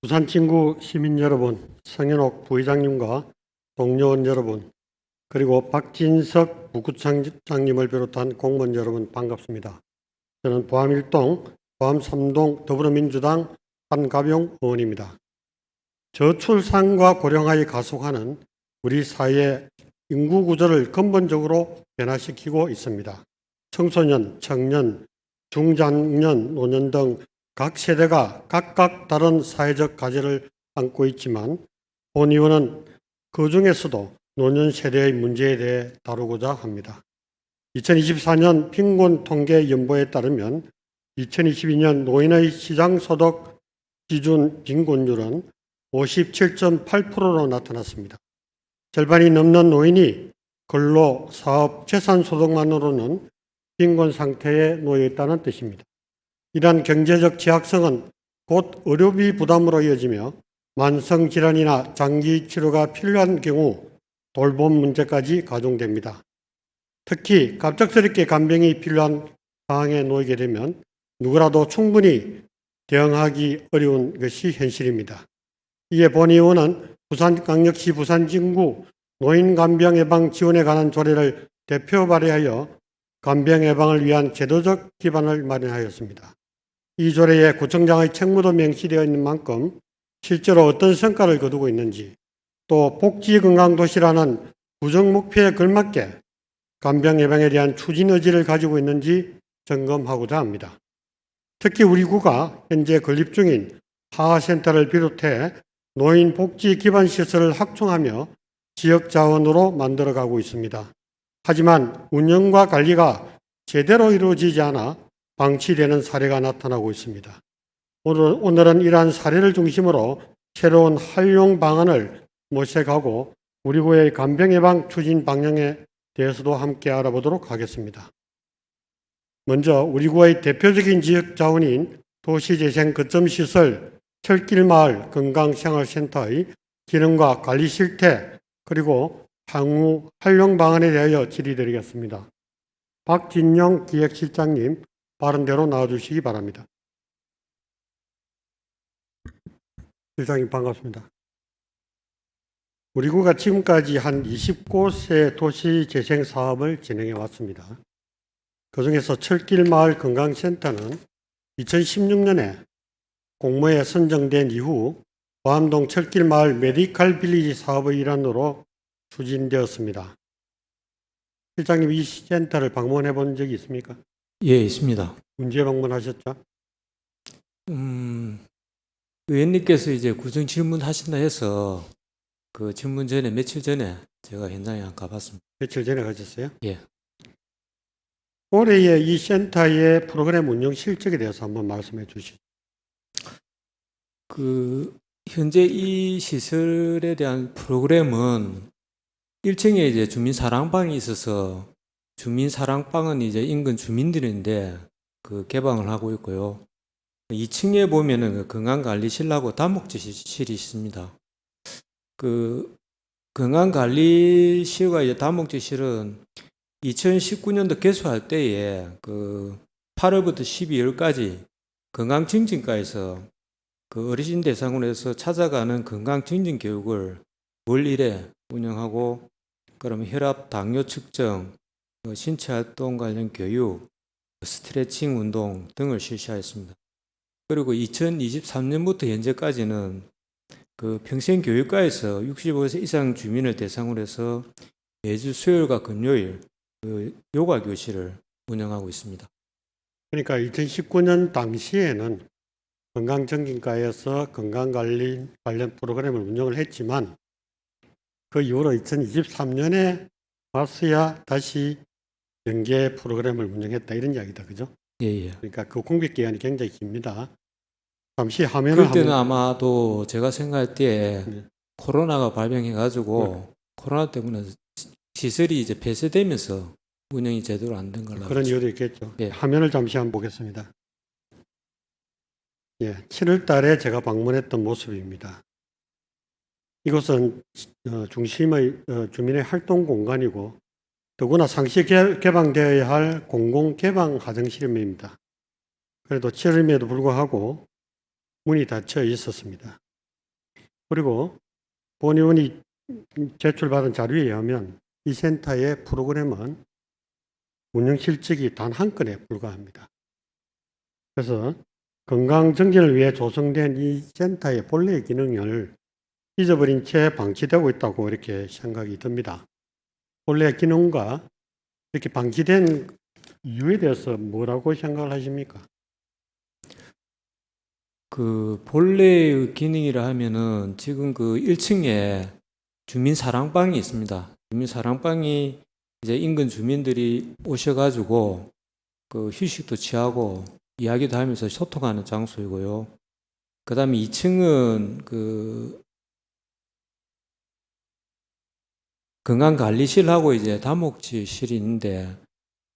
부산 친구 시민 여러분, 성현옥 부회장님과 동료원 여러분, 그리고 박진석 부구청장님을 비롯한 공무원 여러분 반갑습니다. 저는 포함 1동, 포함 3동 더불어민주당 한가병 의원입니다. 저출산과 고령화에 가속하는 우리 사회의 인구 구조를 근본적으로 변화시키고 있습니다. 청소년, 청년, 중장년, 노년 등 각 세대가 각각 다른 사회적 과제를 안고 있지만 본 의원은 그 중에서도 노년 세대의 문제에 대해 다루고자 합니다. 2024년 빈곤통계연보에 따르면 2022년 노인의 시장소득 기준 빈곤율은 57.8%로 나타났습니다. 절반이 넘는 노인이 근로, 사업, 재산소득만으로는 빈곤 상태에 놓여 있다는 뜻입니다. 이러한 경제적 취약성은 곧 의료비 부담으로 이어지며 만성질환이나 장기 치료가 필요한 경우 돌봄 문제까지 가중됩니다. 특히 갑작스럽게 간병이 필요한 상황에 놓이게 되면 누구라도 충분히 대응하기 어려운 것이 현실입니다. 이에 본 의원은 부산광역시 부산진구 노인간병 예방 지원에 관한 조례를 대표 발의하여 간병 예방을 위한 제도적 기반을 마련하였습니다. 이 조례에 구청장의 책무도 명시되어 있는 만큼 실제로 어떤 성과를 거두고 있는지, 또 복지건강도시라는 부정 목표에 걸맞게 간병 예방에 대한 추진 의지를 가지고 있는지 점검하고자 합니다. 특히 우리 구가 현재 건립 중인 하하센터를 비롯해 노인 복지 기반 시설을 확충하며 지역 자원으로 만들어가고 있습니다. 하지만 운영과 관리가 제대로 이루어지지 않아 방치되는 사례가 나타나고 있습니다. 오늘은 이러한 사례를 중심으로 새로운 활용 방안을 모색하고 우리 구의 간병 예방 추진 방향에 대해서도 함께 알아보도록 하겠습니다. 먼저 우리 구의 대표적인 지역 자원인 도시재생 거점시설 철길마을 건강생활센터의 기능과 관리 실태 그리고 향후 활용 방안에 대하여 질의드리겠습니다. 박진영 기획실장님 발언대로 나와주시기 바랍니다. 실장님 반갑습니다. 우리 구가 지금까지 한 20곳의 도시재생 사업을 진행해 왔습니다. 그중에서 철길마을 건강센터는 2016년에 공모에 선정된 이후 보암동 철길마을 메디칼 빌리지 사업의 일환으로 추진되었습니다. 실장님 이 센터를 방문해 본 적이 있습니까? 예, 있습니다. 언제 방문하셨죠? 의원님께서 이제 구정 질문하신다 해서 그 질문 전에 며칠 전에 제가 현장에 한 가봤습니다. 며칠 전에 가셨어요? 예. 올해의 이 센터의 프로그램 운영 실적에 대해서 한번 말씀해 주시죠. 그 현재 이 시설에 대한 프로그램은 1층에 이제 주민 사랑방이 있어서 주민 사랑방은 이제 인근 주민들인데 그 개방을 하고 있고요. 2층에 보면은 그 건강관리실하고 다목적실이 있습니다. 그 건강관리실과 이제 다목적실은 2019년도 개소할 때에 그 8월부터 12월까지 건강증진과에서 그 어르신 대상으로 해서 찾아가는 건강증진 교육을 월 1회 운영하고 그러면 혈압, 당뇨 측정, 신체 활동 관련 교육, 스트레칭 운동 등을 실시하였습니다. 그리고 2023년부터 현재까지는 그 평생교육과에서 65세 이상 주민을 대상으로 해서 매주 수요일과 금요일 그 요가 교실을 운영하고 있습니다. 그러니까 2019년 당시에는 건강정진과에서 건강관리 관련 프로그램을 운영을 했지만 그 이후로 2023년에 와서야 다시 연계 프로그램을 운영했다 이런 이야기다, 그죠? 예. 그러니까 그 공백 기간이 굉장히 깁니다. 잠시 화면을 그럴 때는 한번 아마도 제가 생각할 때 네. 코로나가 발병해가지고 네. 코로나 때문에 시설이 이제 폐쇄되면서 운영이 제대로 안 된 걸로 그런 알죠. 이유도 있겠죠. 예. 화면을 잠시 한번 보겠습니다. 예, 7월 달에 제가 방문했던 모습입니다. 이곳은 중심의 주민의 활동 공간이고 더구나 상시 개방되어야 할 공공 개방 가정실임입니다. 그래도 7월임에도 불구하고 문이 닫혀 있었습니다. 그리고 본 의원이 제출받은 자료에 의하면 이 센터의 프로그램은 운영 실적이 단 한 건에 불과합니다. 그래서 건강 정진을 위해 조성된 이 센터의 본래의 기능을 잊어버린 채 방치되고 있다고 이렇게 생각이 듭니다. 본래 기능과 이렇게 방치된 이유에 대해서 뭐라고 생각을 하십니까? 그 본래의 기능이라 하면은 지금 그 1층에 주민 사랑방이 있습니다. 주민 사랑방이 이제 인근 주민들이 오셔가지고 그 휴식도 취하고 이야기도 하면서 소통하는 장소이고요. 그 다음에 2층은 그 건강관리실하고 이제 다목질실이 있는데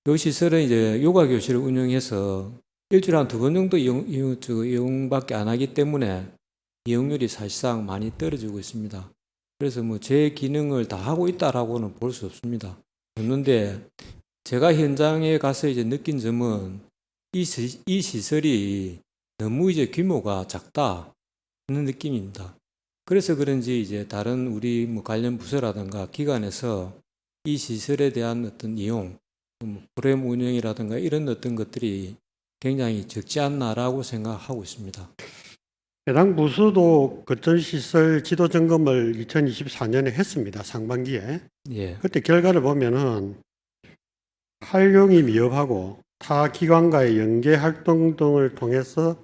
이 시설은 이제 요가 교실을 운영해서 일주일에 한 2번 정도 이용밖에 안 하기 때문에 이용률이 사실상 많이 떨어지고 있습니다. 그래서 뭐 제 기능을 다 하고 있다라고는 볼 수 없습니다. 없는데 제가 현장에 가서 이제 느낀 점은 이 시설이 너무 이제 규모가 작다 하는 느낌입니다. 그래서 그런지 이제 다른 우리 뭐 관련 부서라든가 기관에서 이 시설에 대한 어떤 이용, 프로그램 운영이라든가 이런 어떤 것들이 굉장히 적지 않나라고 생각하고 있습니다. 해당 부서도 거점시설 지도 점검을 2024년에 했습니다. 상반기에. 예, 그때 결과를 보면은 활용이 미흡하고 타 기관과의 연계 활동 등을 통해서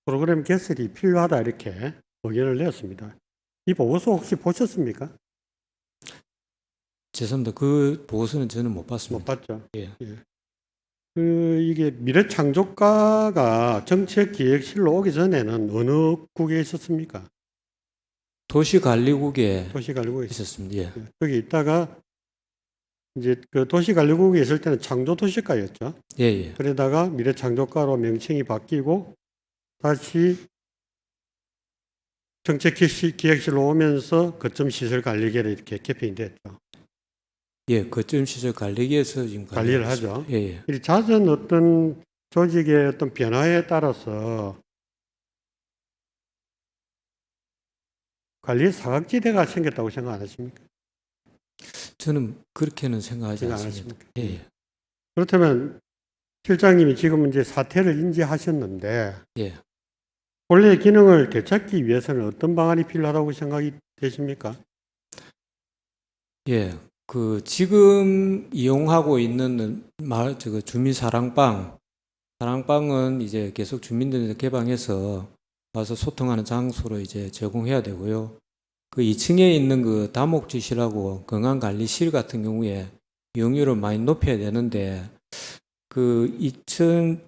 프로그램 개설이 필요하다 이렇게 의견을 내었습니다. 이 보고서 혹시 보셨습니까? 죄송합니다. 그 보고서는 저는 못 못 봤습니다. 봤죠. 예. 이게 미래창조과가 정책기획실로 오기 전에는 어느 국에 있었습니까? 도시관리국에 도시관리국에 있었습니다. 예. 있었어요. 거기 있다가 이제 그 도시관리국에 있을 때는 창조도시과였죠. 예, 예. 그러다가 미래창조과로 명칭이 바뀌고 다시 정책기획실로 오면서 거점시설관리계로 이렇게 개편이 됐죠. 예, 거점시설 관리기에서 지금 관리를 관리하고 하죠. 있습니다. 예, 예. 이 잦은 어떤 조직의 어떤 변화에 따라서 관리 사각지대가 생겼다고 생각 안 하십니까? 저는 그렇게는 생각하지 생각 안 않습니다. 하십니까? 예, 예. 그렇다면 실장님이 지금 이제 사태를 인지하셨는데 예. 본래의 기능을 되찾기 위해서는 어떤 방안이 필요하다고 생각이 되십니까? 예, 그 지금 이용하고 있는 저거 주민 사랑방은 이제 계속 주민들한테 개방해서 와서 소통하는 장소로 이제 제공해야 되고요. 그 2층에 있는 그 다목지실하고 건강관리실 같은 경우에 이용률을 많이 높여야 되는데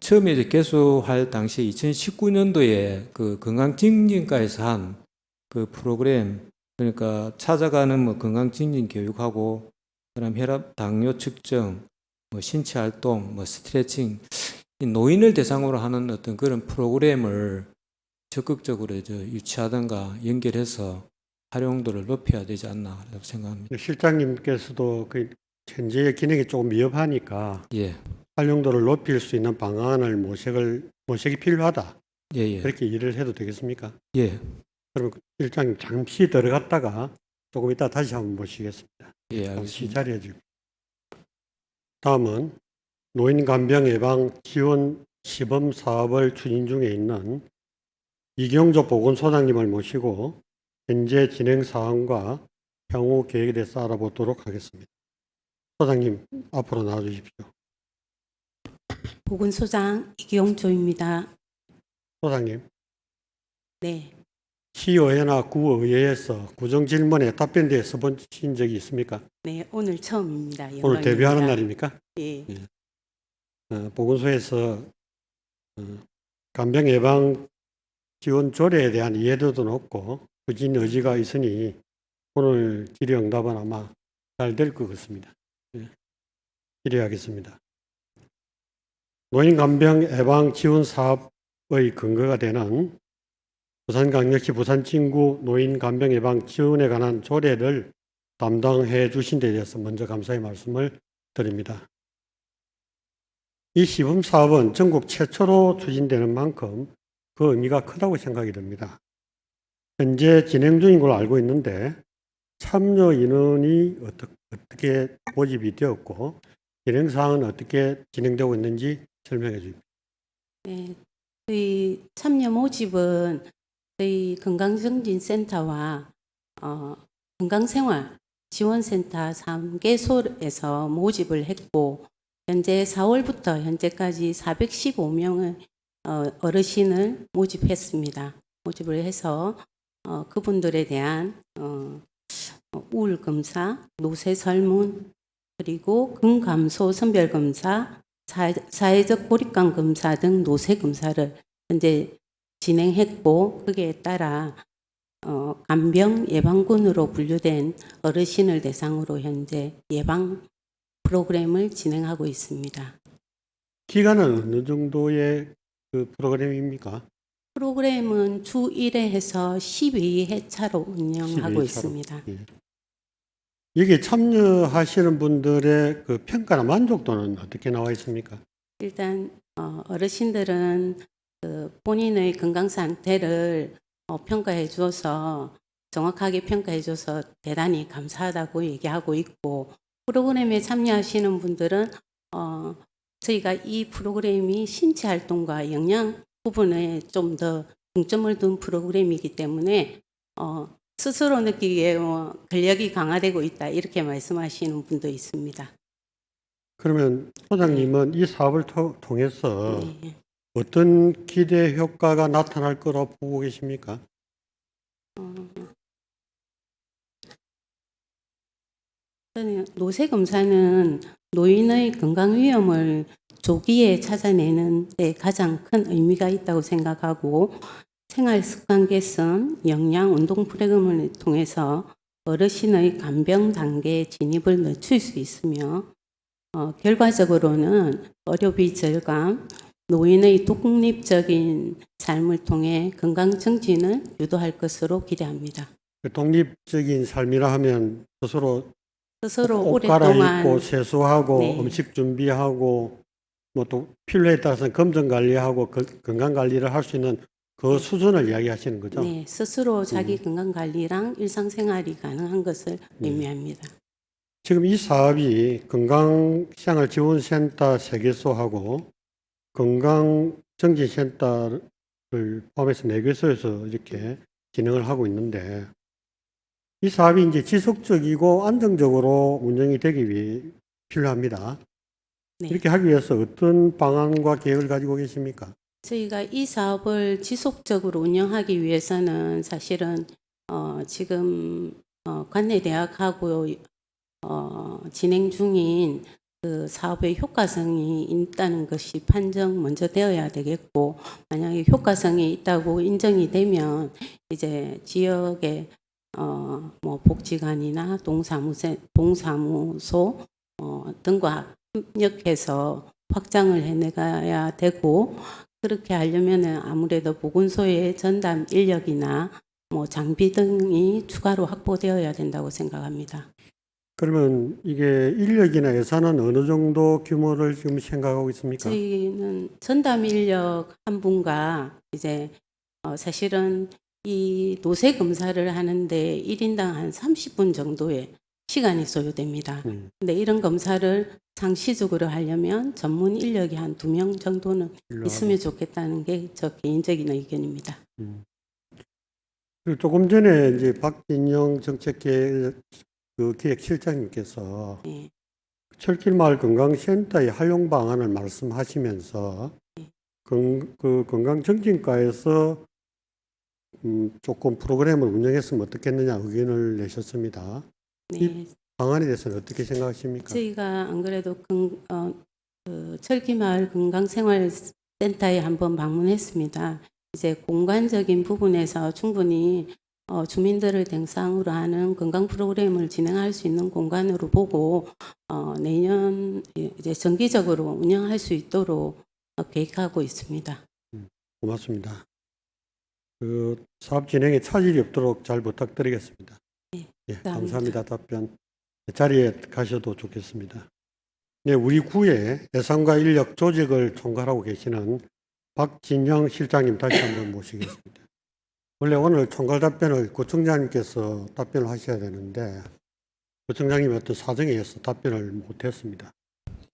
처음에 이제 개소할 당시에 2019년도에 그 건강증진과에서 한 그 프로그램 그러니까 찾아가는 뭐 건강증진 교육하고 그다음 혈압, 당뇨 측정, 뭐 신체 활동, 뭐 스트레칭 이 노인을 대상으로 하는 어떤 그런 프로그램을 적극적으로 유치하든가 연결해서 활용도를 높여야 되지 않나 생각합니다. 실장님께서도 그 현재의 기능이 조금 미흡하니까 예, 활용도를 높일 수 있는 방안을 모색이 필요하다. 예, 예, 그렇게 일을 해도 되겠습니까? 예, 그럼 실장님 잠시 들어갔다가 조금 이따 다시 한번 모시겠습니다. 예, 잠시 알겠습니다. 자리해 주십시오. 다음은 노인 간병 예방 지원 시범 사업을 추진 중에 있는 이경조 보건소장님을 모시고 현재 진행 사항과 향후 계획에 대해서 알아보도록 하겠습니다. 소장님 앞으로 나와 주십시오. 보건소장 이경조입니다. 소장님, 네, 시의회나 구의회에서 구정질문에 답변대에 써보신 적이 있습니까? 네, 오늘 처음입니다. 오늘 영광입니다. 데뷔하는 날입니까? 예, 보건소에서 간병 예방 지원 조례에 대한 이해도도 높고 부진 의지가 있으니 오늘 질의응답은 아마 잘 될 것 같습니다. 질의하겠습니다. 노인 간병 예방 지원 사업의 근거가 되는 부산광역시 부산진구 노인 간병 예방 지원에 관한 조례를 담당해 주신 데 대해서 먼저 감사의 말씀을 드립니다. 이 시범 사업은 전국 최초로 추진되는 만큼 그 의미가 크다고 생각이 듭니다. 현재 진행 중인 걸로 알고 있는데 참여 인원이 어떻게 모집이 되었고 진행 사항은 어떻게 진행되고 있는지 설명해 주십시오. 네, 저희 참여 모집은 저희 건강증진센터와 건강생활 지원센터 3개소에서 모집을 했고 현재 4월부터 현재까지 415명의 어르신을 모집했습니다. 모집을 해서 그분들에 대한 우울 검사, 노쇠 설문, 그리고 근감소 선별 검사, 사회적 고립감 검사 등 노쇠 검사를 현재 진행했고 거기에 따라 간병 예방군으로 분류된 어르신을 대상으로 현재 예방 프로그램을 진행하고 있습니다. 기간은 어느 정도의 그 프로그램입니까? 프로그램은 주 1회에서 12회차로 운영하고 12회차로. 있습니다. 예. 여기에 참여하시는 분들의 그 평가나 만족도는 어떻게 나와 있습니까? 일단 어르신들은 그 본인의 건강 상태를 평가해 주어서 정확하게 평가해 줘서 대단히 감사하다고 얘기하고 있고 프로그램에 참여하시는 분들은 저희가 이 프로그램이 신체 활동과 영양 부분에 좀 더 중점을 둔 프로그램이기 때문에 스스로 느끼기에 근력이 강화되고 있다 이렇게 말씀하시는 분도 있습니다. 그러면 소장님은 이 사업을 통해서 네. 어떤 기대 효과가 나타날 거라고 보고 계십니까? 저는 노쇠 검사는 노인의 건강 위험을 조기에 찾아내는 데 가장 큰 의미가 있다고 생각하고 생활 습관 개선, 영양 운동 프로그램을 통해서 어르신의 간병 단계에 진입을 늦출 수 있으며 결과적으로는 의료비 절감, 노인의 독립적인 삶을 통해 건강 증진을 유도할 것으로 기대합니다. 그 독립적인 삶이라 하면 스스로 스스로 옷 오랫동안 갈아입고 세수하고 네. 음식 준비하고 뭐 또 필요에 따라서 검정 관리하고 건강 관리를 할 수 있는 그 수준을 이야기하시는 거죠? 네, 스스로 자기 건강 관리랑 일상생활이 가능한 것을 의미합니다. 지금 이 사업이 건강생활지원센터 3개소하고 건강정진센터를 포함해서 4개소에서 이렇게 진행을 하고 있는데 이 사업이 이제 지속적이고 안정적으로 운영이 되기 위해 필요합니다. 네. 이렇게 하기 위해서 어떤 방안과 계획을 가지고 계십니까? 저희가 이 사업을 지속적으로 운영하기 위해서는 사실은 지금 관내대학하고 진행 중인 그 사업의 효과성이 있다는 것이 판정 먼저 되어야 되겠고 만약에 효과성이 있다고 인정이 되면 이제 지역의 뭐 복지관이나 동사무소 등과 협력해서 확장을 해나가야 되고 그렇게 하려면은 아무래도 보건소의 전담 인력이나 뭐 장비 등이 추가로 확보되어야 된다고 생각합니다. 그러면 이게 인력이나 예산은 어느 정도 규모를 지금 생각하고 있습니까? 저희는 전담 인력 한 분과 이제 사실은 이 노쇠 검사를 하는데 1인당 한 30분 정도의 시간이 소요됩니다. 근데 이런 검사를 상시적으로 하려면 전문 인력이 한 2명 정도는 필요하고. 있으면 좋겠다는 게 저 개인적인 의견입니다. 그리고 조금 전에 이제 박진영 기획실장님께서 네. 철길마을 건강센터의 활용 방안을 말씀하시면서 그 건강정진과에서 조금 프로그램을 운영했으면 어떻겠느냐 의견을 내셨습니다. 네. 이 방안에 대해서는 어떻게 생각하십니까? 저희가 안 그래도 그 철기마을 건강생활센터에 한번 방문했습니다. 이제 공간적인 부분에서 충분히 주민들을 대상으로 하는 건강 프로그램을 진행할 수 있는 공간으로 보고 내년 이제 정기적으로 운영할 수 있도록 계획하고 있습니다. 고맙습니다. 그 사업 진행에 차질이 없도록 잘 부탁드리겠습니다. 네, 예, 감사합니다. 감사합니다. 답변. 자리에 가셔도 좋겠습니다. 네, 우리 구의 예산과 인력 조직을 총괄하고 계시는 박진영 실장님 다시 한번 모시겠습니다. 원래 오늘 총괄 답변을 구청장님께서 답변을 하셔야 되는데 구청장님이 어떤 사정에 의해서 답변을 못했습니다.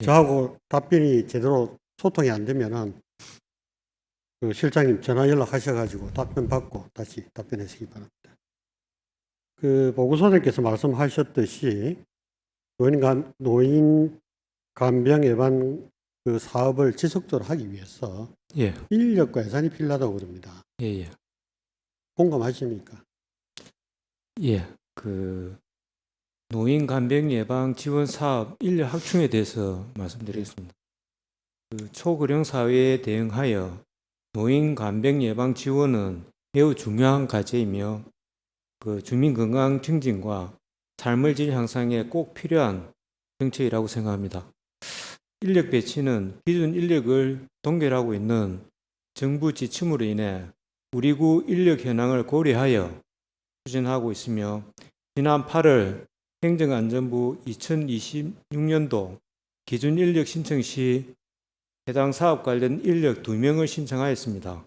예. 저하고 답변이 제대로 소통이 안 되면은 그 실장님 전화 연락하셔가지고 답변 받고 다시 답변하시기 바랍니다. 그 보고소장께서 말씀하셨듯이 노인 간병 예방 그 사업을 지속적으로 하기 위해서 예, 인력과 예산이 필요하다고 그럽니다. 예, 예. 공감하십니까? 예, 그 노인 간병 예방 지원 사업 인력 확충에 대해서 말씀드리겠습니다. 그 초고령 사회에 대응하여 노인 간병 예방 지원은 매우 중요한 과제이며 그 주민 건강 증진과 삶의 질 향상에 꼭 필요한 정책이라고 생각합니다. 인력 배치는 기존 인력을 동결하고 있는 정부 지침으로 인해 우리 구 인력 현황을 고려하여 추진하고 있으며 지난 8월 행정안전부 2026년도 기준 인력 신청 시 해당 사업 관련 인력 2명을 신청하였습니다.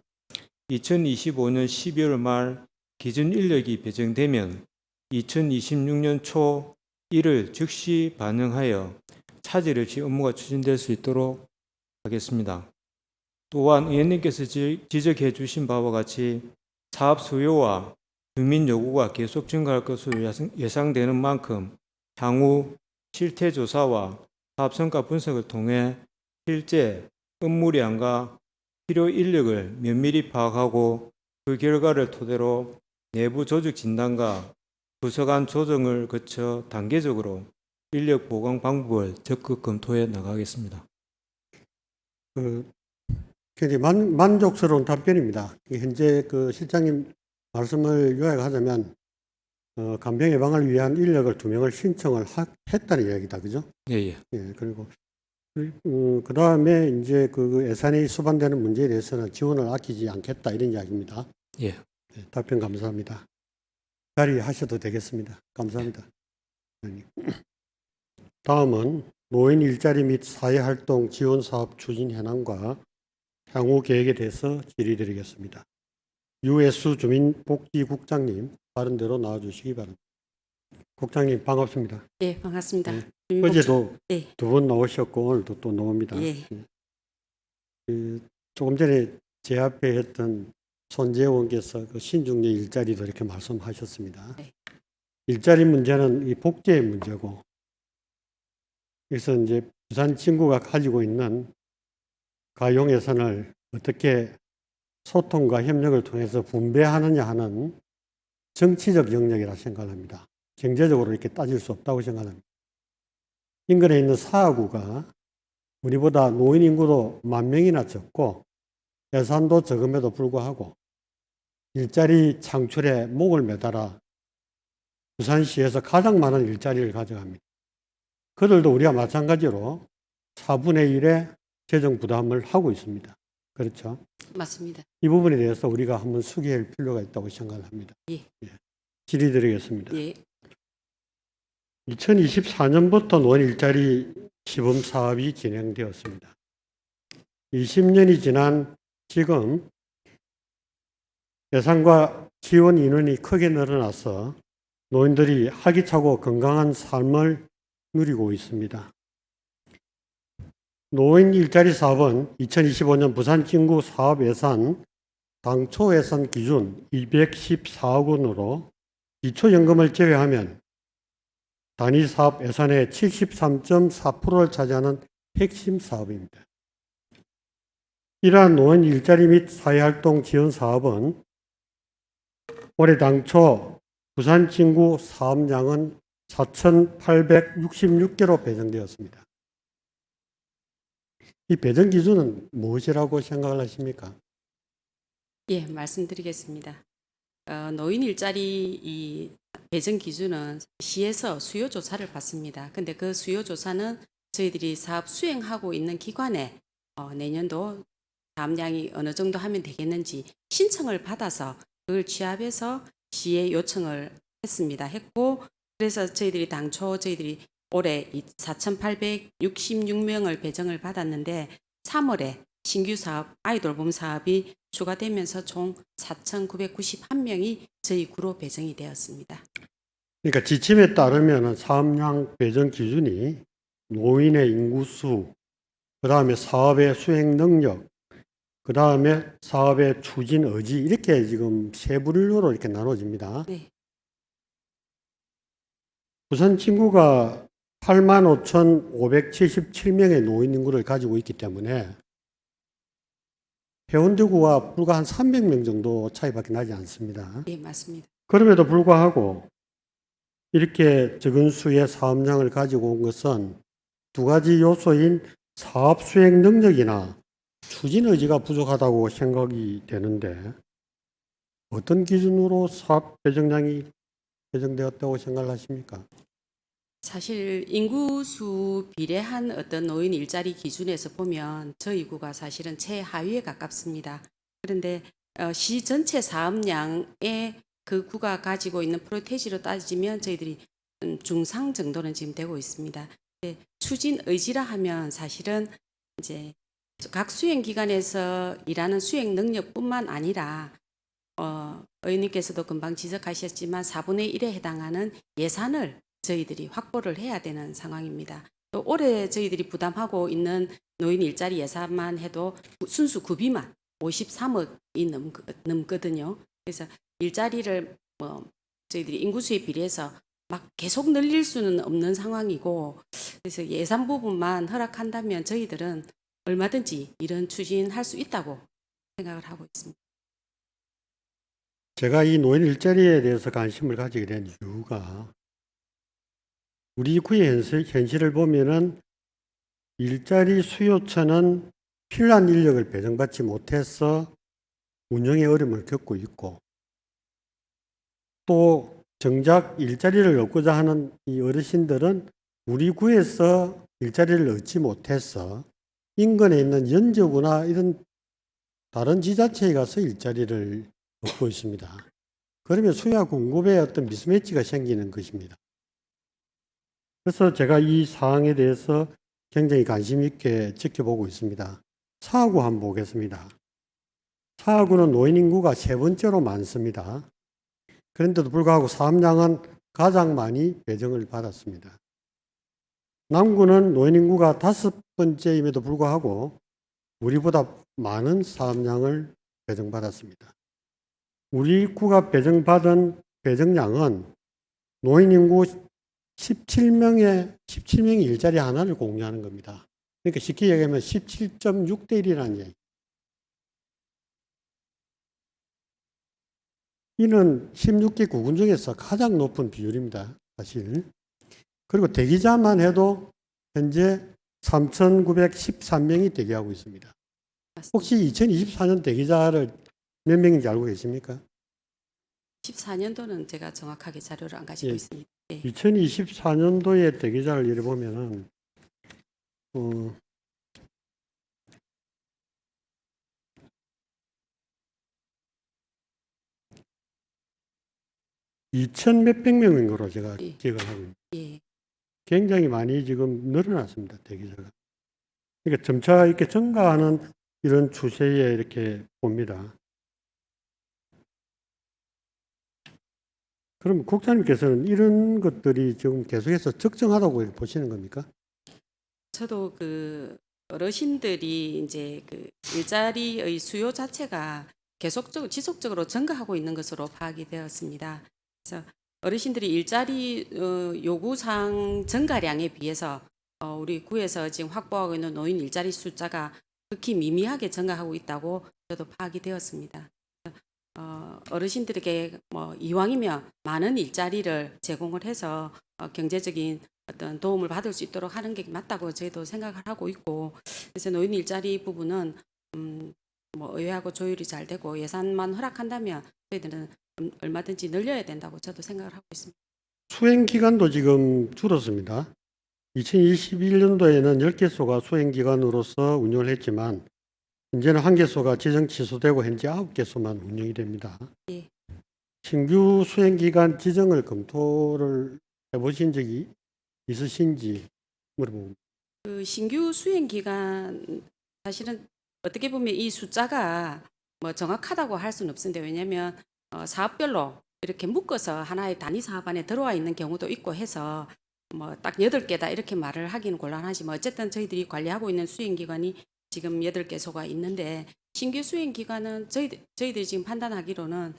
2025년 12월 말 기준 인력이 배정되면 2026년 초 이를 즉시 반영하여 차질 없이 업무가 추진될 수 있도록 하겠습니다. 또한 의원님께서 지적해 주신 바와 같이 사업 수요와 주민 요구가 계속 증가할 것으로 예상되는 만큼 향후 실태 조사와 사업 성과 분석을 통해 실제 업무량과 필요 인력을 면밀히 파악하고 그 결과를 토대로 내부 조직 진단과 부서 간 조정을 거쳐 단계적으로 인력 보강 방법을 적극 검토해 나가겠습니다. 굉장히 만족스러운 답변입니다. 현재 그 실장님 말씀을 요약하자면 간병 예방을 위한 인력을 2명을 신청을 했다는 이야기다, 그죠? 예, 예. 예, 그리고 그 다음에 이제 그 예산이 수반되는 문제에 대해서는 지원을 아끼지 않겠다 이런 이야기입니다. 예. 네, 답변 감사합니다. 자리하셔도 되겠습니다. 감사합니다. 다음은 노인 일자리 및 사회활동 지원 사업 추진 현황과 향후 계획에 대해서 질의드리겠습니다. 유해수 주민복지국장님 바른 대로 나와주시기 바랍니다. 국장님 반갑습니다. 네, 반갑습니다. 네. 어제도 네. 2번 나오셨고 오늘도 또 나옵니다. 예. 조금 전에 제 앞에 했던 손재원께서 그 신중년 일자리도 이렇게 말씀하셨습니다. 네. 일자리 문제는 이 복지의 문제고, 그래서 이제 부산 친구가 가지고 있는 가용 예산을 어떻게 소통과 협력을 통해서 분배하느냐 하는 정치적 영역이라 생각합니다. 경제적으로 이렇게 따질 수 없다고 생각합니다. 인근에 있는 사하구가 우리보다 노인 인구도 10,000명이나 적고 예산도 적음에도 불구하고 일자리 창출에 목을 매달아 부산시에서 가장 많은 일자리를 가져갑니다. 그들도 우리와 마찬가지로 4분의 1의 재정 부담을 하고 있습니다. 그렇죠? 맞습니다. 이 부분에 대해서 우리가 한번 숙의할 필요가 있다고 생각합니다. 예. 질의드리겠습니다. 예. 2024년부터 노인 일자리 시범 사업이 진행되었습니다. 20년이 지난 지금 예산과 지원 인원이 크게 늘어나서 노인들이 활기차고 건강한 삶을 누리고 있습니다. 노인 일자리 사업은 2025년 부산 진구 사업 예산 당초 예산 기준 214억 원으로 기초연금을 제외하면 단위 사업 예산의 73.4%를 차지하는 핵심 사업입니다. 이러한 노인 일자리 및 사회활동 지원 사업은 올해 당초 부산 진구 사업량은 4,866개로 배정되었습니다. 이 배정 기준은 무엇이라고 생각을 하십니까? 예, 말씀드리겠습니다. 노인 일자리 이 배정 기준은 시에서 수요 조사를 받습니다. 근데 그 수요 조사는 저희들이 사업 수행하고 있는 기관에 내년도 사업량이 어느 정도 하면 되겠는지 신청을 받아서 그걸 취합해서 시에 요청을 했고 그래서 저희들이 당초 올해 4,866명을 배정을 받았는데 3월에 신규 사업, 아이돌봄 사업이 추가되면서 총 4,991명이 저희 구로 배정이 되었습니다. 그러니까 지침에 따르면 사업량 배정 기준이 노인의 인구수, 그 다음에 사업의 수행 능력, 그 다음에 사업의 추진 의지 이렇게 지금 세 분류로 이렇게 나눠집니다. 네. 우선 친구가 85,577명의 노인 인구를 가지고 있기 때문에 해운대구와 불과 한 300명 정도 차이밖에 나지 않습니다. 네, 맞습니다. 그럼에도 불구하고 이렇게 적은 수의 사업량을 가지고 온 것은 두 가지 요소인 사업 수행 능력이나 추진 의지가 부족하다고 생각이 되는데 어떤 기준으로 사업 배정량이 배정되었다고 생각하십니까? 사실 인구수 비례한 어떤 노인 일자리 기준에서 보면 저희 구가 사실은 최하위에 가깝습니다. 그런데 시 전체 사업량의 그 구가 가지고 있는 프로테지로 따지면 저희들이 중상 정도는 지금 되고 있습니다. 추진 의지라 하면 사실은 이제 각 수행 기관에서 일하는 수행 능력뿐만 아니라 의원님께서도 금방 지적하셨지만 4분의 1에 해당하는 예산을 저희들이 확보를 해야 되는 상황입니다. 또 올해 저희들이 부담하고 있는 노인 일자리 예산만 해도 순수 구비만 53억이 넘거든요. 그래서 일자리를 저희들이 인구수에 비례해서 막 계속 늘릴 수는 없는 상황이고, 그래서 예산 부분만 허락한다면 저희들은 얼마든지 이런 추진할 수 있다고 생각을 하고 있습니다. 제가 이 노인 일자리에 대해서 관심을 가지게 된 이유가 우리 구의 현실을 보면은 일자리 수요처는 필요한 인력을 배정받지 못해서 운영에 어려움을 겪고 있고 또 정작 일자리를 얻고자 하는 이 어르신들은 우리 구에서 일자리를 얻지 못해서 인근에 있는 연저구나 이런 다른 지자체에 가서 일자리를 얻고 있습니다. 그러면 수요와 공급에 어떤 미스매치가 생기는 것입니다. 그래서 제가 이 사항에 대해서 굉장히 관심 있게 지켜보고 있습니다. 사하구 한번 보겠습니다. 사하구는 노인 인구가 세 번째로 많습니다. 그런데도 불구하고 사업량은 가장 많이 배정을 받았습니다. 남구는 노인 인구가 다섯 번째임에도 불구하고 우리보다 많은 사업량을 배정받았습니다. 우리 구가 배정받은 배정량은 노인 인구 17명의 일자리 하나를 공유하는 겁니다. 그러니까 쉽게 얘기하면 17.6대 1이라는 얘기. 이는 16개 구군 중에서 가장 높은 비율입니다. 사실. 그리고 대기자만 해도 현재 3,913명이 대기하고 있습니다. 혹시 2024년 대기자를 몇 명인지 알고 계십니까? 14년도는 제가 정확하게 자료를 안 가지고 예. 있습니다. 네. 2024년도에 대기자를 이래 보면은 2천 몇백 명인 거로 제가 예. 기억을 하고 있습니다. 예. 굉장히 많이 지금 늘어났습니다. 대기자가. 그러니까 점차 이렇게 증가하는 이런 추세에 이렇게 봅니다. 그럼 국장님께서는 이런 것들이 지금 계속해서 적정하다고 보시는 겁니까? 저도 그 어르신들이 이제 그 일자리의 수요 자체가 계속적으로 지속적으로 증가하고 있는 것으로 파악이 되었습니다. 그래서 어르신들이 일자리 요구사항 증가량에 비해서 우리 구에서 지금 확보하고 있는 노인 일자리 숫자가 극히 미미하게 증가하고 있다고 저도 파악이 되었습니다. 어르신들에게 뭐 이왕이면 많은 일자리를 제공을 해서 경제적인 어떤 도움을 받을 수 있도록 하는 게 맞다고 저희도 생각을 하고 있고, 그래서 노인 일자리 부분은 뭐 의회하고 조율이 잘 되고 예산만 허락한다면 저희들은 얼마든지 늘려야 된다고 저도 생각을 하고 있습니다. 수행 기간도 지금 줄었습니다. 2021년도에는 10개소가 수행 기간으로서 운영을 했지만 현재는 1개소가 지정 취소되고 현재 9개소만 운영이 됩니다. 예. 신규 수행 기간 지정을 검토를 해보신 적이 있으신지 물어봅니다. 그 신규 수행 기간 사실은 어떻게 보면 이 숫자가 뭐 정확하다고 할 수는 없는데 왜냐하면 사업별로 이렇게 묶어서 하나의 단위 사업 안에 들어와 있는 경우도 있고 해서 뭐 딱 8개다 이렇게 말을 하기는 곤란하지만 어쨌든 저희들이 관리하고 있는 수행기관이 지금 8개소가 있는데 신규 수행기관은 저희들이 지금 판단하기로는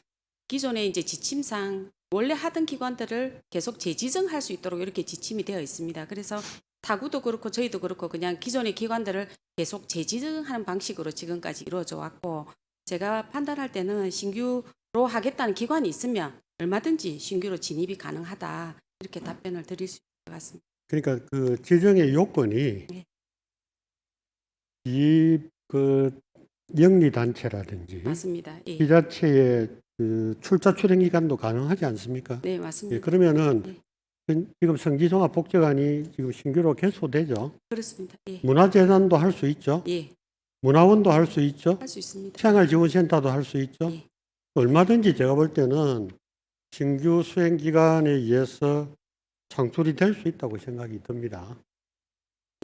기존의 이제 지침상 원래 하던 기관들을 계속 재지정할 수 있도록 이렇게 지침이 되어 있습니다. 그래서 타구도 그렇고 저희도 그렇고 그냥 기존의 기관들을 계속 재지정하는 방식으로 지금까지 이루어져 왔고 제가 판단할 때는 신규로 하겠다는 기관이 있으면 얼마든지 신규로 진입이 가능하다 이렇게 답변을 드릴 수 있을 것 같습니다. 그러니까 그 지정의 요건이 네. 그 영리 단체라든지 맞습니다. 예. 지자체의 그 출자 출행 기간도 가능하지 않습니까? 네 예, 맞습니다. 그러면은 네. 지금 성지종합복지관이 지금 신규로 개소되죠. 그렇습니다. 예. 문화재단도 할 수 있죠. 예. 문화원도 할 수 있죠. 할 수 있습니다. 생활지원센터도 할 수 있죠. 예. 얼마든지 제가 볼 때는 신규 수행기관에 의해서 창출이 될 수 있다고 생각이 듭니다.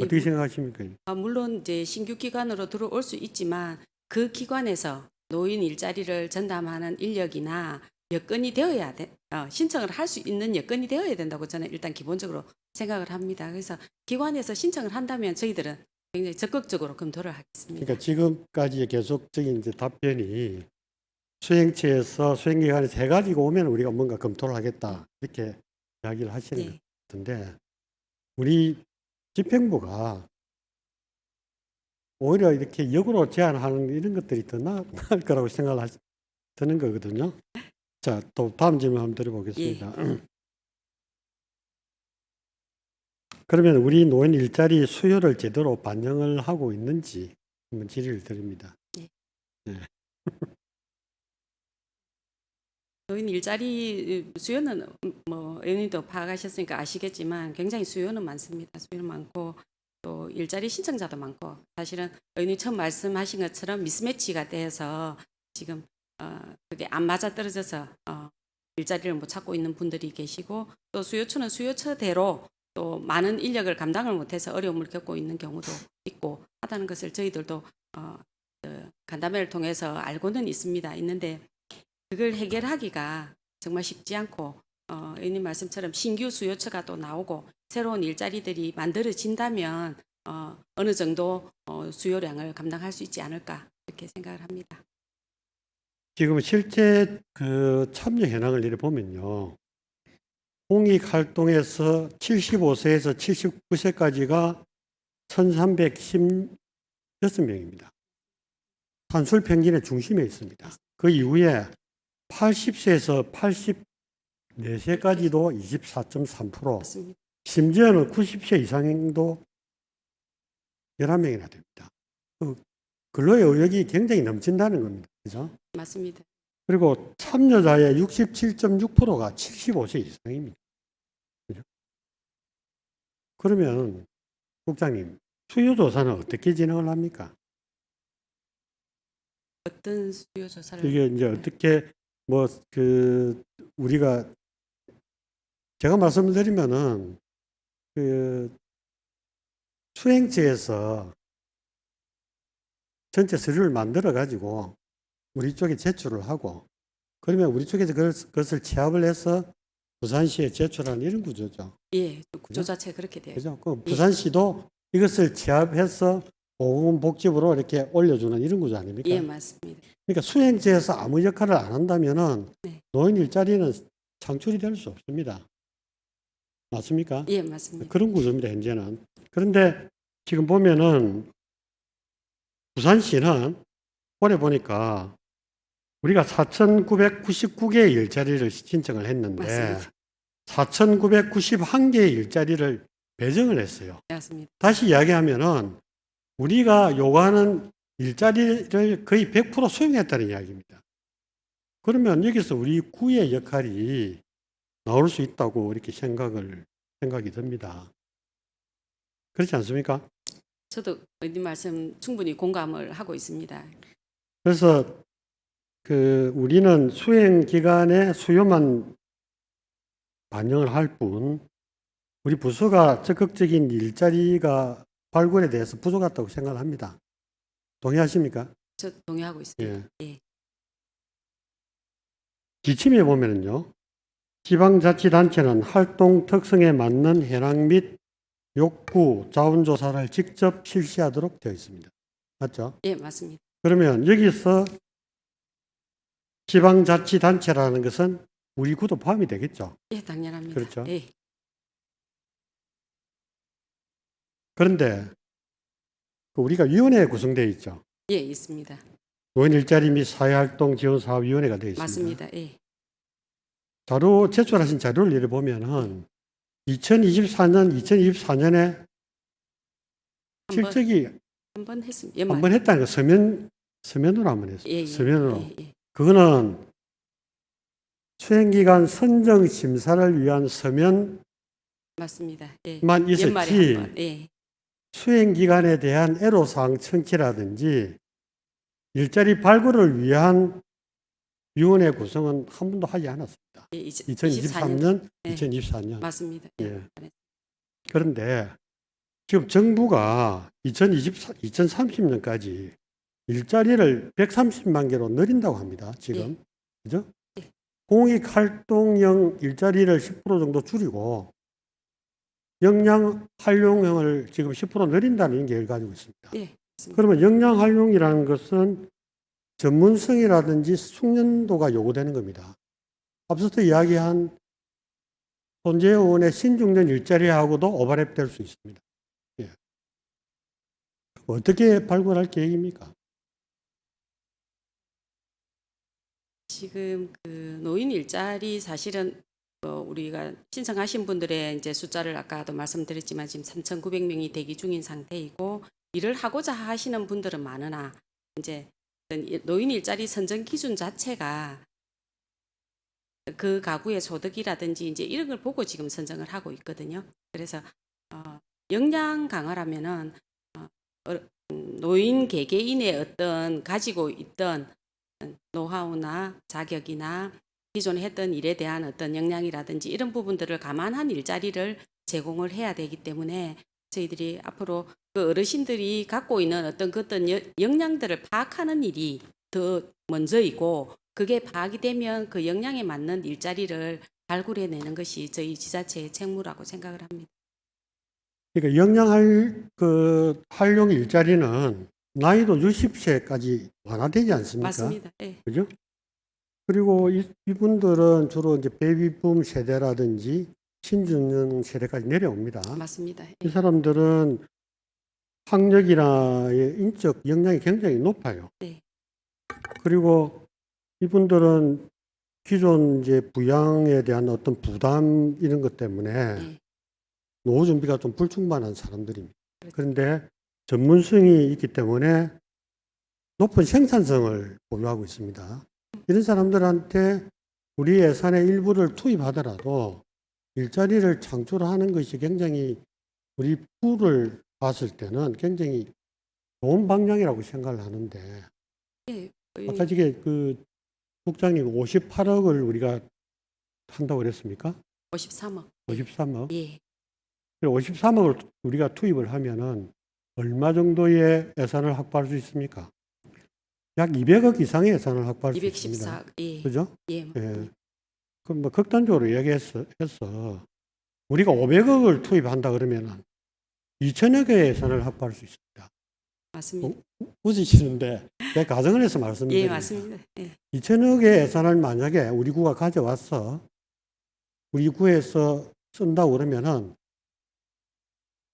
예, 어떻게 생각하십니까? 물론 이제 신규 기관으로 들어올 수 있지만 그 기관에서 노인 일자리를 전담하는 인력이나 여건이 되어야 돼. 신청을 할 수 있는 여건이 되어야 된다고 저는 일단 기본적으로 생각을 합니다. 그래서 기관에서 신청을 한다면 저희들은 굉장히 적극적으로 검토를 하겠습니다. 그러니까 지금까지의 계속적인 이제 답변이 수행체에서 수행기관에 세 가지가 오면 우리가 뭔가 검토를 하겠다 이렇게 이야기를 하시는 것 네. 같은데 우리 집행부가 오히려 이렇게 역으로 제안하는 이런 것들이 더 나을 거라고 생각을 드는 거거든요. 자, 또 다음 질문 한번 드려보겠습니다. 그러면 우리 노인 일자리 수요를 제대로 반영을 하고 있는지 한번 질의를 드립니다. 노인 일자리 수요는 뭐 의원님도 파악하셨으니까 아시겠지만 굉장히 수요는 많습니다. 수요는 많고 또 일자리 신청자도 많고 사실은 의원님 처음 말씀하신 것처럼 미스매치가 돼서 지금 그게 안 맞아 떨어져서 일자리를 못 찾고 있는 분들이 계시고 또 수요처는 수요처대로 또 많은 인력을 감당을 못해서 어려움을 겪고 있는 경우도 있고 하다는 것을 저희들도 간담회를 통해서 알고는 있는데 그걸 해결하기가 정말 쉽지 않고 의원님 말씀처럼 신규 수요처가 또 나오고 새로운 일자리들이 만들어진다면 어느 정도 수요량을 감당할 수 있지 않을까 이렇게 생각을 합니다. 지금 실제 그 참여 현황을 이렇게 보면요. 공익 활동에서 75세에서 79세까지가 1316명입니다. 산술 평균의 중심에 있습니다. 그 이후에 80세에서 84세까지도 24.3%, 맞습니다. 심지어는 90세 이상도 11명이나 됩니다. 그 근로의 의욕이 굉장히 넘친다는 겁니다. 그죠? 맞습니다. 그리고 참여자의 67.6%가 75세 이상입니다. 그죠? 그러면 국장님, 수요조사는 어떻게 진행을 합니까? 어떤 수요 조사를 이게 이제 어떻게 우리가 제가 말씀을 드리면은 그 수행체에서 전체 서류를 만들어 가지고 우리 쪽에 제출을 하고 그러면 우리 쪽에서 그것을 취합을 해서 부산시에 제출하는 이런 구조죠. 예, 구조 자체가 그렇게 돼요. 그죠? 그 부산시도 이것을 취합해서 보건복지부로 이렇게 올려주는 이런 구조 아닙니까? 예, 맞습니다. 그러니까 수행제에서 아무 역할을 안 한다면은 네. 노인 일자리는 창출이 될 수 없습니다. 맞습니까? 예, 맞습니다. 그런 구조입니다, 현재는. 그런데 지금 보면은 부산시는 올해 보니까 우리가 4,999개의 일자리를 신청을 했는데 맞습니다. 4,991개의 일자리를 배정을 했어요. 맞습니다. 다시 이야기하면은 우리가 요구하는 일자리를 거의 100% 수용했다는 이야기입니다. 그러면 여기서 우리 구의 역할이 나올 수 있다고 이렇게 생각이 듭니다. 그렇지 않습니까? 저도 의원님 말씀 충분히 공감을 하고 있습니다. 그래서 우리는 수행 기간의 수요만 반영을 할 뿐, 우리 부서가 적극적인 일자리가 발굴에 대해서 부족하다고 생각합니다. 동의하십니까? 저 동의하고 있습니다. 예. 예. 지침에 보면은요, 지방자치단체는 활동 특성에 맞는 현황 및 욕구, 자원조사를 직접 실시하도록 되어 있습니다. 맞죠? 예, 맞습니다. 그러면 여기서 지방자치단체라는 것은 우리 구도 포함이 되겠죠. 예, 당연합니다. 그렇죠. 예. 그런데 우리가 위원회에 구성되어 있죠. 예, 있습니다. 노인 일자리 및 사회활동지원사업위원회가 되어 있습니다. 맞습니다. 예. 자료 제출하신 자료를 예를 보면은 2024년에 실적이 한번 했습니다. 예, 한 번 했다는 거 서면으로 한 번 했어요. 예, 예, 서면으로. 예, 예. 그거는 수행기간 선정 심사를 위한 서면만 맞습니다. 예. 있었지. 연말에 한 번. 예. 수행기간에 대한 애로사항 청취라든지 일자리 발굴을 위한 위원회 구성은 한 번도 하지 않았습니다. 예, 2023년, 예. 2024년. 맞습니다. 예. 그런데 지금 정부가 2030년까지 일자리를 130만 개로 늘린다고 합니다. 지금. 그죠? 예. 공익활동형 일자리를 10% 정도 줄이고 역량 활용형을 지금 10% 늘린다는 계획을 가지고 있습니다. 예. 맞습니다. 그러면 역량 활용이라는 것은 전문성이라든지 숙련도가 요구되는 겁니다. 앞서서 이야기한 손재원의 신중년 일자리하고도 오버랩 될 수 있습니다. 예. 어떻게 발굴할 계획입니까? 지금 그 노인 일자리 사실은 우리가 신청하신 분들의 이제 숫자를 아까도 말씀드렸지만 지금 3,900명이 대기 중인 상태이고 일을 하고자 하시는 분들은 많으나 이제 노인 일자리 선정 기준 자체가 그 가구의 소득이라든지 이제 이런 걸 보고 지금 선정을 하고 있거든요. 그래서 역량 강화라면은 노인 개개인의 어떤 가지고 있던 노하우나 자격이나 기존에 했던 일에 대한 어떤 역량이라든지 이런 부분들을 감안한 일자리를 제공을 해야 되기 때문에 저희들이 앞으로 그 어르신들이 갖고 있는 어떤 그 어떤 역량들을 파악하는 일이 더 먼저이고 그게 파악이 되면 그 역량에 맞는 일자리를 발굴해내는 것이 저희 지자체의 책무라고 생각을 합니다. 그러니까 활용 일자리는 나이도 60세까지 완화되지 않습니까? 맞습니다. 예. 그죠? 그리고 이분들은 주로 이제 베이비붐 세대라든지 신중년 세대까지 내려옵니다. 맞습니다. 이 예. 사람들은 학력이나 인적 역량이 굉장히 높아요. 네. 그리고 이분들은 기존 이제 부양에 대한 어떤 부담 이런 것 때문에 네. 노후 준비가 좀 불충만한 사람들입니다. 그런데 전문성이 있기 때문에 높은 생산성을 보유하고 있습니다. 이런 사람들한테 우리 예산의 일부를 투입하더라도 일자리를 창출하는 것이 굉장히 우리 부를 봤을 때는 굉장히 좋은 방향이라고 생각을 하는데 예. 아까 저게 그 국장님 58억을 우리가 한다고 그랬습니까? 53억. 53억. 예. 53억을 우리가 투입을 하면은 얼마 정도의 예산을 확보할 수 있습니까? 약 200억 이상의 예산을 확보할 수 있습니다. 214억. 예. 그죠? 예. 예. 그럼 뭐 극단적으로 얘기해서 우리가 500억을 투입한다 그러면은 2천억 의 예산을 확보할 수 있습니다. 맞습니다. 웃으시는데 제 가정을 해서 예, 말씀드립니다. 맞습니다. 예. 2천억의 예산을 만약에 우리 구가 가져와서 우리 구에서 쓴다고 그러면은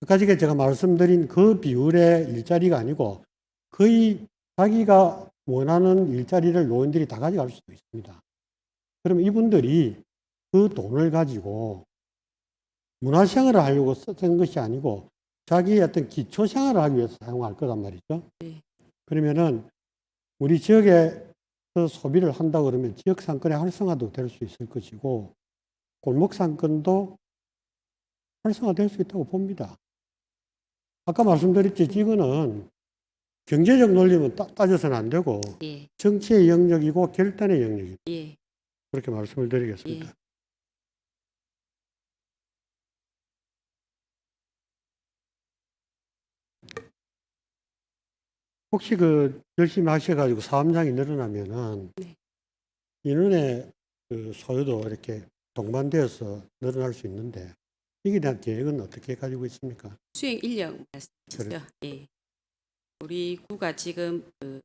아까 전에 제가 말씀드린 그 비율의 일자리가 아니고 거의 자기가 원하는 일자리를 노인들이 다 가져갈 수도 있습니다. 그러면 이분들이 그 돈을 가지고 문화생활을 하려고 쓴 것이 아니고 자기의 어떤 기초생활을 하기 위해서 사용할 거란 말이죠. 네. 그러면은 우리 지역에서 소비를 한다 그러면 지역 상권의 활성화도 될 수 있을 것이고 골목 상권도 활성화될 수 있다고 봅니다. 아까 말씀드렸지 이거는 경제적 논리면 따져서는 안 되고 예. 정치의 영역이고 결단의 영역입니다. 예. 그렇게 말씀을 드리겠습니다. 예. 혹시 그 열심히 하셔가지고 사업량이 늘어나면은 네. 인원의 그 소요도 이렇게 동반되어서 늘어날 수 있는데 이에 대한 계획은 어떻게 가지고 있습니까? 수행 인력 말씀이시죠? 그렇죠. 예. 우리 구가 지금 그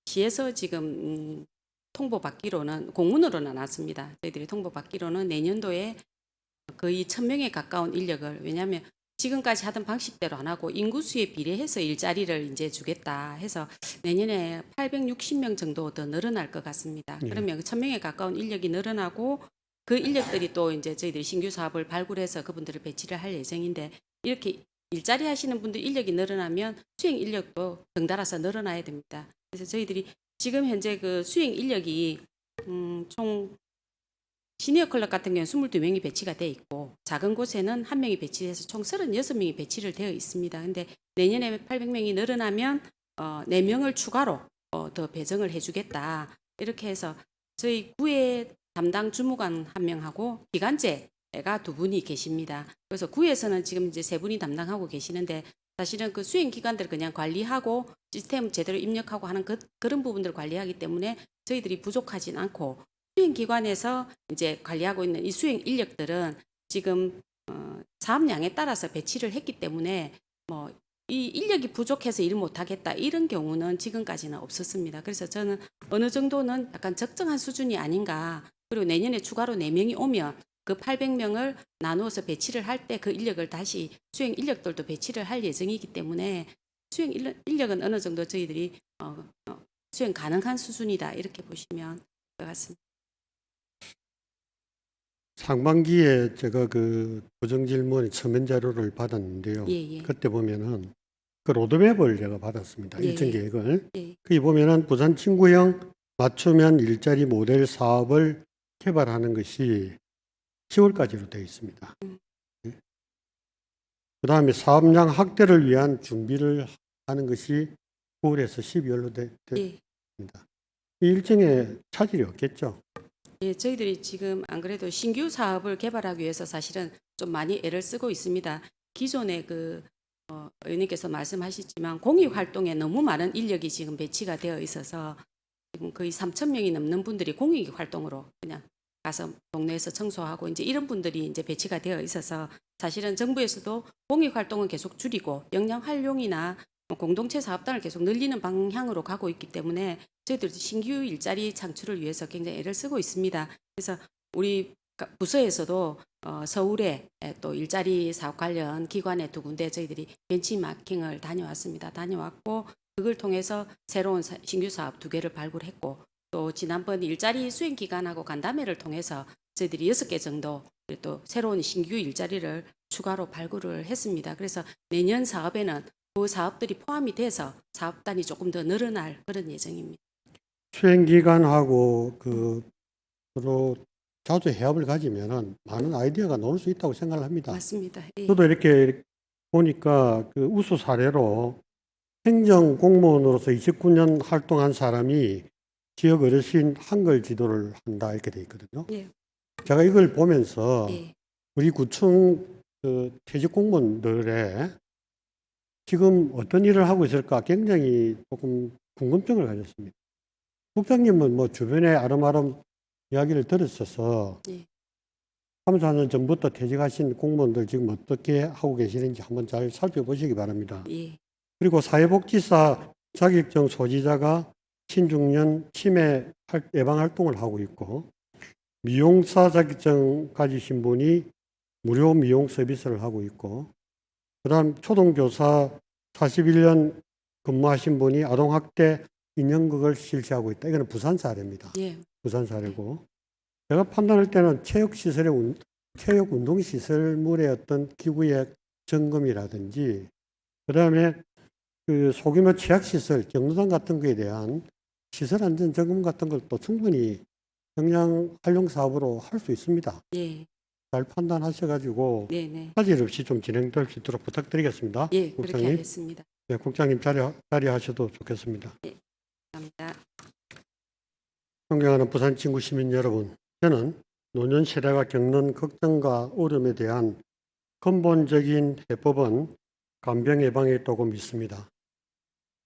시에서 지금 통보받기로는 공문으로는 나왔습니다. 저희들이 통보받기로는 내년도에 거의 1,000명에 가까운 인력을, 왜냐하면 지금까지 하던 방식대로 안 하고 인구수에 비례해서 일자리를 이제 주겠다 해서 내년에 860명 정도 더 늘어날 것 같습니다. 예. 그러면 1,000명에 가까운 인력이 늘어나고 그 인력들이 또 이제 저희들이 신규 사업을 발굴해서 그분들을 배치를 할 예정인데, 이렇게 일자리 하시는 분들 인력이 늘어나면 수행 인력도 덩달아서 늘어나야 됩니다. 그래서 저희들이 지금 현재 그 수행 인력이 총 시니어 클럽 같은 경우는 22명이 배치가 돼 있고, 작은 곳에는 1명이 배치돼서 총 36명이 배치를 되어 있습니다. 근데 내년에 800명이 늘어나면 4명을 추가로 더 배정을 해주겠다. 이렇게 해서 저희 구의 담당 주무관 1명하고 기간제가 2분이 계십니다. 그래서 구에서는 지금 이제 3분이 담당하고 계시는데, 사실은 그 수행 기관들을 그냥 관리하고 시스템 제대로 입력하고 하는 그런 부분들을 관리하기 때문에 저희들이 부족하진 않고, 수행 기관에서 이제 관리하고 있는 이 수행 인력들은 지금 사업량에 따라서 배치를 했기 때문에 뭐 이 인력이 부족해서 일을 못하겠다 이런 경우는 지금까지는 없었습니다. 그래서 저는 어느 정도는 약간 적정한 수준이 아닌가. 그리고 내년에 추가로 4명이 오면 그 800명을 나누어서 배치를 할 때 그 인력을 다시 수행 인력들도 배치를 할 예정이기 때문에 수행 인력은 어느 정도 저희들이 수행 가능한 수준이다 이렇게 보시면 될 것 같습니다. 상반기에 제가 그 고정질문 서면 자료를 받았는데요. 예. 그때 보면은 그 로드맵을 제가 받았습니다. 예. 일정 계획을. 예. 거기 보면은 부산 친구형 맞춤형 일자리 모델 사업을 개발하는 것이 10월까지로 되어 있습니다. 그 다음에 사업량 확대를 위한 준비를 하는 것이 9월에서 12월로 되어 예. 있습니다. 이 일정에 차질이 없겠죠? 예, 저희들이 지금 안 그래도 신규 사업을 개발하기 위해서 사실은 좀 많이 애를 쓰고 있습니다. 기존에 그 의원님께서 말씀하셨지만 공익 활동에 너무 많은 인력이 지금 배치가 되어 있어서 지금 거의 3,000명이 넘는 분들이 공익 활동으로 그냥 가서 동네에서 청소하고 이제 이런 분들이 이제 배치가 되어 있어서, 사실은 정부에서도 공익 활동은 계속 줄이고 역량 활용이나 공동체 사업단을 계속 늘리는 방향으로 가고 있기 때문에 저희들도 신규 일자리 창출을 위해서 굉장히 애를 쓰고 있습니다. 그래서 우리 부서에서도 서울에 또 일자리 사업 관련 기관에 2군데 저희들이 벤치마킹을 다녀왔고, 그걸 통해서 새로운 신규 사업 2개를 발굴했고, 또 지난번 일자리 수행 기간하고 간담회를 통해서 저희들이 6개 정도 또 새로운 신규 일자리를 추가로 발굴을 했습니다. 그래서 내년 사업에는 그 사업들이 포함이 돼서 사업단이 조금 더 늘어날 그런 예정입니다. 수행기관하고 그 서로 자주 해협을 가지면은 많은 아이디어가 나올 수 있다고 생각을 합니다. 맞습니다. 예. 저도 이렇게 보니까 그 우수 사례로 행정 공무원으로서 29년 활동한 사람이 지역 어르신 한글 지도를 한다 이렇게 돼 있거든요. 예. 제가 이걸 보면서 예. 우리 구청 그 퇴직 공무원들의 지금 어떤 일을 하고 있을까 굉장히 조금 궁금증을 가졌습니다. 국장님은 뭐 주변에 아름아름 이야기를 들었어서 예. 3, 4년 전부터 퇴직하신 공무원들 지금 어떻게 하고 계시는지 한번 잘 살펴보시기 바랍니다. 예. 그리고 사회복지사 자격증 소지자가 신중년 치매 예방 활동을 하고 있고, 미용사 자격증 가지신 분이 무료 미용 서비스를 하고 있고, 그다음 초등교사 41년 근무하신 분이 아동학대 인형극을 실시하고 있다. 이거는 부산 사례입니다. 예. 부산 사례고, 제가 판단할 때는 체육 운동 시설물의 어떤 기구의 점검이라든지, 그다음에 그 소규모 취약 시설, 경로당 같은 거에 대한 시설 안전 점검 같은 걸 또 충분히 역량 활용 사업으로 할 수 있습니다. 예. 잘 판단하셔가지고 네. 차질 없이 좀 진행될 수 있도록 부탁드리겠습니다. 예. 그렇게 국장님, 하겠습니다. 네, 국장님 자리하셔도 좋겠습니다. 감사합니다. 존경하는 부산 친구 시민 여러분, 저는 노년 세대가 겪는 걱정과 어려움에 대한 근본적인 해법은 간병 예방에 있다고 믿습니다.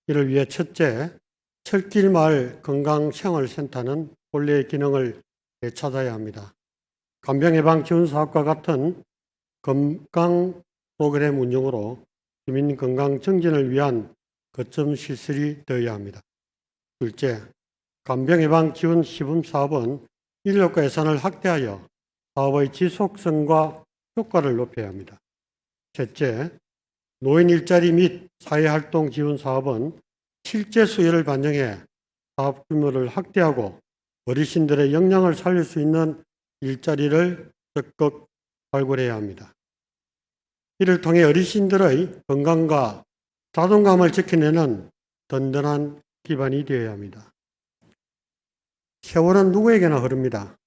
이를 위해 첫째, 철길마을 건강생활센터는 본래의 기능을 되찾아야 합니다. 간병예방지원사업과 같은 건강 프로그램 운영으로 주민 건강 증진을 위한 거점 시설이 되어야 합니다. 둘째, 간병예방지원 시범사업은 인력과 예산을 확대하여 사업의 지속성과 효과를 높여야 합니다. 셋째, 노인 일자리 및 사회활동 지원 사업은 실제 수요를 반영해 사업 규모를 확대하고 어르신들의 역량을 살릴 수 있는 일자리를 적극 발굴해야 합니다. 이를 통해 어르신들의 건강과 자존감을 지켜내는 든든한 기반이 되어야 합니다. 세월은 누구에게나 흐릅니다.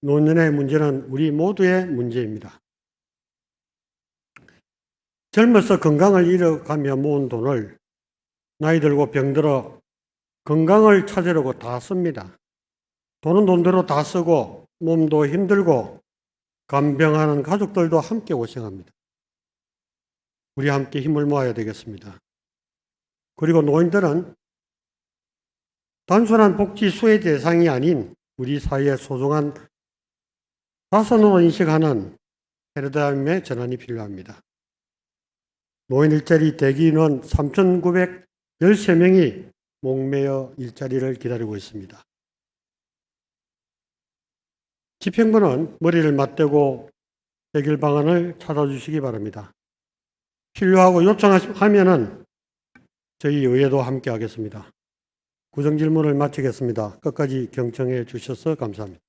노년의 문제는 우리 모두의 문제입니다. 젊어서 건강을 잃어가며 모은 돈을 나이 들고 병들어 건강을 찾으려고 다 씁니다. 돈은 돈대로 다 쓰고 몸도 힘들고 간병하는 가족들도 함께 고생합니다. 우리 함께 힘을 모아야 되겠습니다. 그리고 노인들은 단순한 복지 수혜 대상이 아닌 우리 사회의 소중한 자손으로 인식하는 패러다임의 전환이 필요합니다. 노인 일자리 대기인원 3,913명이 목매어 일자리를 기다리고 있습니다. 집행부는 머리를 맞대고 해결 방안을 찾아주시기 바랍니다. 필요하고 요청하면은 저희 의회도 함께 하겠습니다. 구정질문을 마치겠습니다. 끝까지 경청해 주셔서 감사합니다.